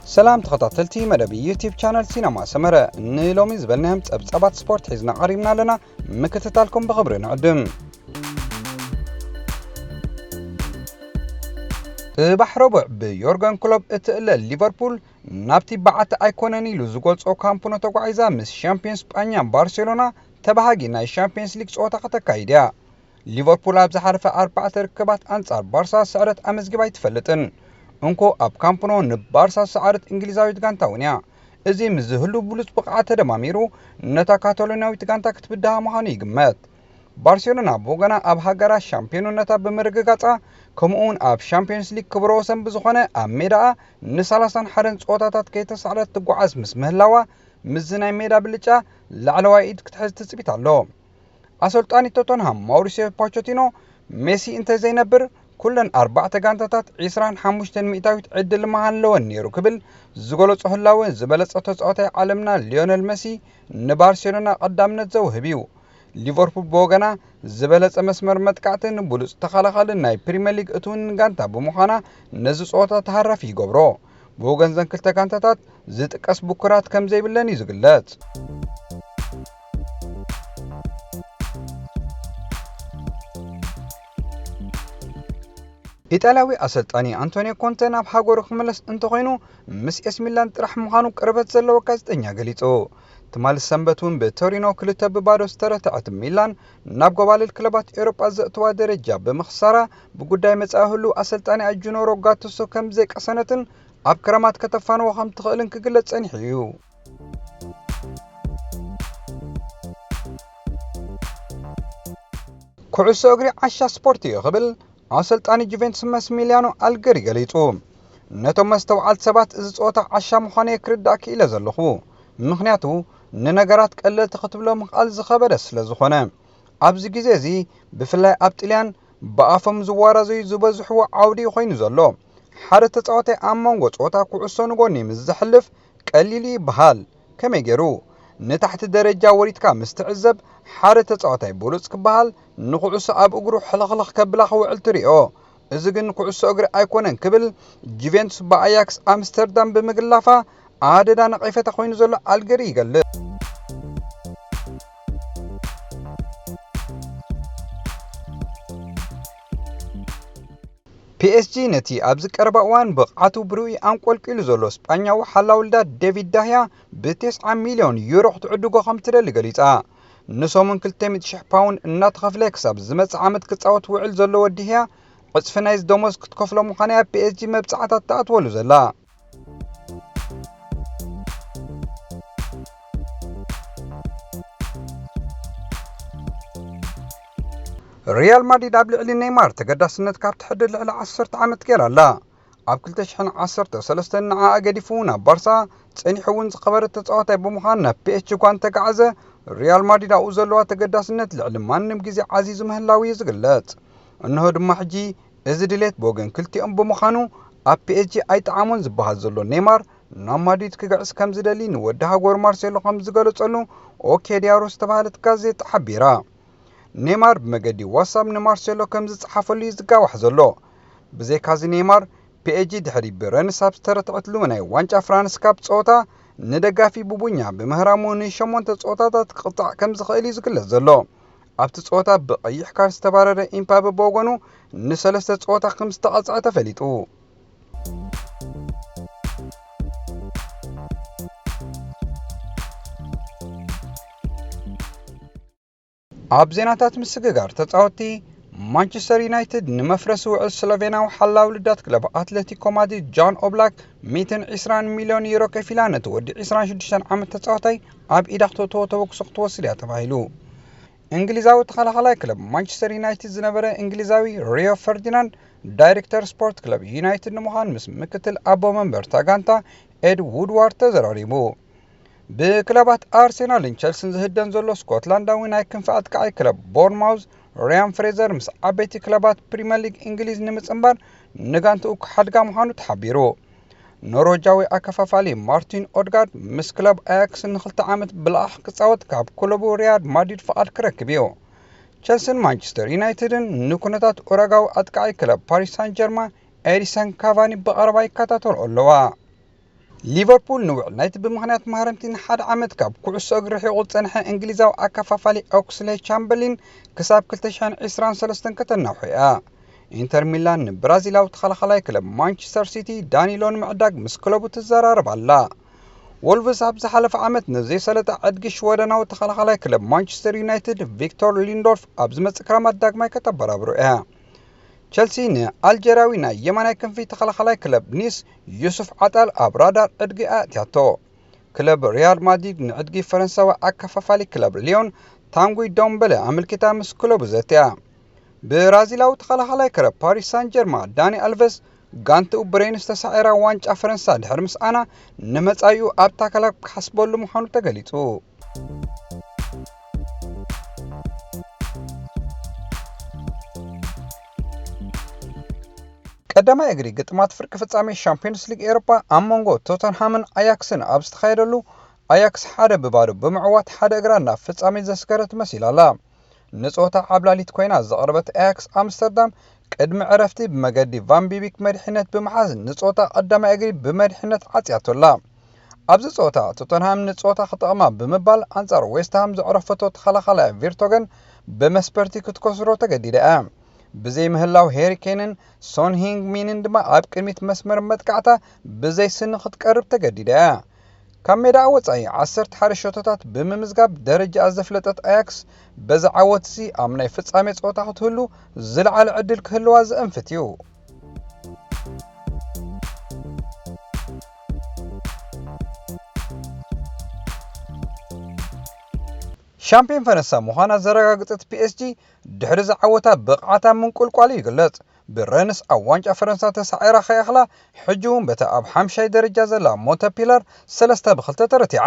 سلام تخطاتلتي مدبي يوتيوب channel سينما سمرة نلومي زبلناهم تبصبات سبورت حيزنا قريبنا لنا مكتتالكم بخبرنا عدم بحربع بيورغن كلوب اتقل ليفربول نابتي بعت ايكوناني لزغولص او كامبونو تقعيزا مس شامبيونز بانيا بارسلونا تبهاجي ناي شامبيونز ليج صوتا تكايديا ليفربول ابز حرفه 4 ركبات انصار بارسا سعرت امزغباي تفلطن انكو اب كامبونو نبارسا سعرت انجليزاويت غانتا ونيا ازي مزهلو بولس بقعه دماميرو نتا كاتالوناويت غانتا كتبدها مهاني يغمت بارسلونا بوغنا اب هاغرا شامبيوننتا بمرغغاصا كمون اب شامبيونز ليج كبروسن بزخونه اب ميدا ن30 حرن صوتاتات كيتسعرت تغعز مس مهلاوا مزناي ميدا بلچا لعلواي ايد كتحز تصبيت الله اسلطاني توتنهام ماوريسيو بوتشيتينو ميسي انت زينبر كلن 4 غانتات 25 مئتاويت عدل مهان لون نيرو كبل زغلو صحلاو زبلص تصوتاي عالمنا ليونيل ميسي نبارسلونا قدامنت زوهبيو ليفربول بوغنا زبلص مسمر متقعتن بولص تخالخال ناي بريمير ليج اتون غانتا بمخانا نزو صوتا تحرف يغبرو بوغن زن كلتا غانتات زጥቀስ ቡክራት ከም ዘይብለን ይዝግለጽ ኢጣሊያዊ አሰልጣኒ አንቶኒዮ ኮንቴ ናብ ሃገሩ ክመለስ እንተኮይኑ ምስ ኤስ ሚላን ጥራሕ ምዃኑ ቅርበት ዘለዎ ጋዜጠኛ ገሊጹ ትማል ሰንበቱን በቶሪኖ ክልተ በባዶ ስተረታዕት ሚላን ናብ ጎባልል ክለባት ኤውሮጳ ዘእተዋ ደረጃ በመኽሳራ በጉዳይ መጻህሉ አሰልጣኒ አጁኖሮ ጋቱሶ ከም ዘይቀሰነትን ኣብ ክረማት ከተፋነው ከም ትኽእልን ክግለጽ ጸኒሑ ኩዕሶ እግሪ ዓሻ ስፖርት ይኽብል አሰልጣኒ ጁቬንቱስ ማስሚሊያኖ አልገሪ ገሊጹ ነቶም መስተውዓል ሰባት እዚ ጾታ ዓሻ ምዃነ ክርዳእ ክኢለ ዘለኹ ምኽንያቱ ንነገራት ቀለል ተኽትብሎ ምኽኣል ዝኸበደ ስለ ዝኾነ ኣብዚ ግዜ እዚ ብፍላይ ኣብ ጣልያን በኣፎም ዝዋራዘዩ ዝበዝሕዎ ዓውዲ ኮይኑ ዘሎ ሓደ ተጻዋታይ ኣብ መንጎ ጾታ ኩዕሶ ንጎኒ ምስ ዘሕልፍ ቀሊል ይበሃል ከመይ ገይሩ ንታሕቲ ደረጃ ወሪትካ ምስትዕዘብ ሓደ ተጻዋታይ ብሉጽ ክበሃል ንኩዕሶ ኣብ እግሩ ሕልኽልኽ ከብላ ክውዕል ትሪኦ እዚ ግን ኩዕሶ እግሪ ኣይኮነን ክብል ጁቬንቱስ በአያክስ ኣምስተርዳም ብምግላፋ ኣደዳ ነቐይፈታ ኮይኑ ዘሎ አልገሪ ይገልጽ PSG ነቲ ኣብዚ ቀረባ እዋን ብቕዓቱ ብሩይ አንቆልቂሉ ዘሎ ስፓኛዊ ሓላውልዳ ዴቪድ ዳህያ ብ9 ሚልዮን ዩሮ ክትዕድጎ ከም ትደሊ ገሊጻ ንሶምን 200,000 ፓውንድ እናተኸፍለ ክሳብ ዝመጽእ ዓመት ክጻወት ውዕል ዘሎ ወዲህያ ቅጽፊ ናይ ደሞዝ ክትከፍሎ ምዃና PSG መብጻዕታት ተኣትወሉ ዘላ ريال مدريد ኣብ ልዕሊ ኔይማር ተገዳስነት ካብ ትሕድር ልዕሊ 10 ዓመት ገይራላ ኣብ 2013 ንዓ ገዲፉ ናብ ባርሳ ጸኒሑውን ዝኸበረ ተጻዋታይ ብምዃን ናብ PSG ጓን ተጋዓዘ ሪያል ማድሪድ ኣብኡ ዘለዋ ተገዳስነት ልዕሊ ማንም ግዜ ዓዚዙ ምህላው ዝግለጽ እንሆ ድማ ሕጂ እዚ ድሌት ቦገን ክልቲኦም ብምዃኑ ኣብ PSG ኣይጣዓሙን ዝበሃል ዘሎ ኔይማር ናብ ማድሪድ ክገዕስ ከም ዝደሊ ንወዲ ሃገሩ ማርሴሎ ከም ዝገለጸሉ ኦኬ ዲያሮ ዝተባህለት ጋዜጣ ሓቢራ ኔይማር በመገዲ ዋትስኣፕ ንማርሴሎ ከም ዝጽሓፈሉ ይዝጋዋሕ ዘሎ ብዘይካዚ ኔይማር PSG ድሕሪ ብረንስ ኣብ ዝተረትዕትሉ ናይ ዋንጫ ፍራንስ ካፕ ጾታ ንደጋፊ ቡቡኛ ብምህራሙ ን8 ጾታታት ክቕጣዕ ከም ዝኽእል ይዝግለጽ ዘሎ ኣብቲ ጾታ ብቐይሕ ካርድ ዝተባረረ ኢምባፔ በወገኑ ን3 ጾታ ከም ዝተቐጽዐ ተፈሊጡ ኣብ ዜናታት ምስግጋር ተጻወቲ ማንቸስተር ዩናይትድ ንመፍረስ ውዕል ስሎቬናዊ ሓላዊ ልዳት ክለብ አትሌቲኮ ማድሪድ ጆን ኦብላክ 120 ሚልዮን ዩሮ ከፊላ ነቲ ወዲ 26 ዓመት ተጻዋታይ ኣብ ኢዳክቶ ተወክሶ ክትወስድ እያ ተባሂሉ እንግሊዛዊ ተኸላኻላይ ክለብ ማንቸስተር ዩናይትድ ዝነበረ እንግሊዛዊ ሪዮ ፈርዲናንድ ዳይሬክተር ስፖርት ክለብ ዩናይትድ ንምዃን ምስ ምክትል ኣቦ መንበር ታጋንታ ኤድ ውድዋርድ ተዘራሪቡ بكلابات أرسنال تشيلسي زهدن زلو سكوتلانداوي ناي كنف أتكاي كلاب بورنماوث ريان فريزر مس عبيتي كلابات بريمير ليج إنجليز نمصنبر نغانتو حدغا مخانو تحبيرو نوروجاوي أكفافالي مارتين أودغارد مس كلاب أياكس نخلت عامت بالأح كصوت كاب كلوبو ريال مادريد فقط كركبيو تشيلسي مانشستر يونايتد نكونتات أوراغاو أتكاي كلاب باريس سان جيرمان ኤዲሰን ካቫኒ በቀረባ ይከታተሉ ኣለዋ ሊቨርፑል ንውዕል ናይቲ ብምኽንያት መሃረምቲን ሓደ ዓመት ካብ ኩዕሶ እግሪ ርሒቑ ዝጸንሐ እንግሊዛዊ ኣከፋፋሊ ኦክስሌ ቻምበርሊን ክሳብ 2023 ከተናውሑ እያ። ኢንተር ሚላን ንብራዚላዊ ተኸላኻላይ ክለብ ማንቸስተር ሲቲ ዳኒሎ ንምዕዳግ ምስ ክለቡ ትዘራረብ ኣላ። ወልቭስ ኣብ ዝሓለፈ ዓመት ንዘይሰለጠ ዕድጊ ሽወደናዊ ተኸላኻላይ ክለብ ማንቸስተር ዩናይትድ ቪክቶር ሊንዶልፍ ኣብ ዝመጽእ ክረማት ዳግማይ ከተበራብሩ እያ። ቸልሲ ንኣልጀራዊ ናይ የማናይ ክንፊ ተኸላኻላይ ክለብ ኒስ ዩሱፍ ዓጣል ኣብ ራዳር ዕድጊ ኣእትያቶ። ክለብ ሪያል ማድሪድ ንዕድጊ ፈረንሳዊ ኣከፋፋሊ ክለብ ሊዮን ታንጉይ ዶምበለ ኣመልኪታ ምስ ክለቡ ዘትያ። ብራዚላዊ ተኸላኻላይ ክለብ ፓሪስ ሳን ጀርማ ዳኒ ኣልቨስ ጋንቲኡ ብሬንስ ተሳዒራ ዋንጫ ፈረንሳ ድሕሪ ምስኣና ንመጻኢኡ ኣብታ ክለብ ክሓስበሉ ምዃኑ ተገሊጹ። ቀዳማይ እግሪ ግጥማት ፍርቂ ፍጻሜ ሻምፒዮንስ ሊግ ኤሮፓ ኣብ መንጎ ቶተንሃምን ኣያክስን ኣብ ዝተኻየደሉ ኣያክስ 1-0 ብምዕዋት ሓደ እግራ ናብ ፍጻሜ ዘስገረት መሲላ ኣላ። ንጾታ ዓብላሊት ኮይና ዘቕረበት ኣያክስ ኣምስተርዳም ቅድሚ ዕረፍቲ ብመገዲ ቫን ቢቢክ መድሕነት ብምሓዝ ንጾታ ቀዳማይ እግሪ ብመድሕነት ዓጽያቶላ። ኣብዚ ጾታ ቶተንሃም ንጾታ ክጠቕማ ብምባል ኣንጻር ዌስትሃም ዘዕረፈቶ ተኸላኻላይ ቪርቶገን ብመስፐርቲ ክትከስሮ ተገዲዳ እያ። ብዘይ ምህላው ሄሪ ኬንን ሶን ሂንግሚንን ድማ ኣብ ቅድሚት መስመር መጥቃዕታ ብዘይ ስኒ ክትቀርብ ተገዲዳ እያ። ካብ ሜዳ ወጻኢ 11 ሾቶታት ብምምዝጋብ ደረጃ ዘፍለጠት ኣያክስ በዚ ዓወት እዚ ኣብ ናይ ፍጻሜ ጾታ ክትህሉ ዝለዓለ ዕድል ክህልዋ ዝእንፍት እዩ። ሻምፒዮን ፈረንሳ ምዃና ዘረጋግፀት ፒኤስጂ ድሕሪ ዝዓወታ ብቕዓታ ምንቁልቋል ይግለጽ። ብረንስ ኣብ ዋንጫ ፈረንሳ ተሳዒራ ኸያኽላ ሕጂ እውን በታ ኣብ 5ይ ደረጃ ዘላ ሞንተፒላር 3-2 ተረቲዓ።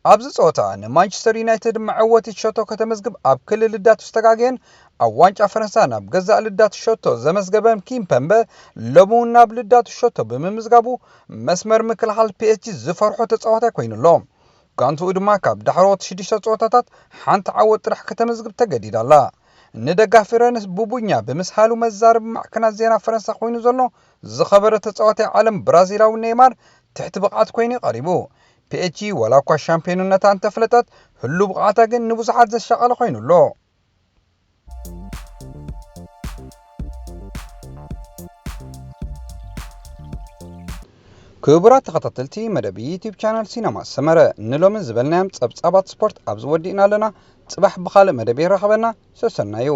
ኣብዚ ጾታ ንማንቸስተር ዩናይትድ መዕወቲ ሾቶ ከተመዝግብ ኣብ ክልል ልዳቱ ዝተጋግየን ኣብ ዋንጫ ፈረንሳ ናብ ገዛእ ልዳቱ ሾቶ ዘመዝገበን ኪምፐምበ ሎሚ እውን ናብ ልዳቱ ሾቶ ብምምዝጋቡ መስመር ምክልኻል ፒኤስጂ ዝፈርሖ ተጻዋታይ ኮይኑሎ። ጋንቲኡ ድማ ካብ ዳሕሮት 6 ጾታታት ሓንቲ ዓወት ጥራሕ ከተመዝግብ ተገዲዳ ኣላ። ንደጋፊ ረንስ ቡቡኛ ብምስሃሉ መዛረቢ ማዕከናት ዜና ፈረንሳ ኮይኑ ዘሎ ዝኸበረ ተጻዋታይ ዓለም ብራዚላዊ ኔይማር ትሕቲ ብቕዓት ኮይኑ ቀሪቡ። ፒኤስጂ ዋላ እኳ ሻምፒዮንነታ እንተፍለጠት ህሉ ብቕዓታ ግን ንብዙሓት ዘሻቐለ ኮይኑሎ። ክቡራት ተኸታተልቲ መደብ ዩቲዩብ ቻናል ሲነማ ሰመረ ንሎምን ዝበልናዮም ጸብጻባት ስፖርት ኣብ ዝወዲእና ኣለና። ጽባሕ ብኻልእ መደብ ይረኸበና። ሰሰናዩ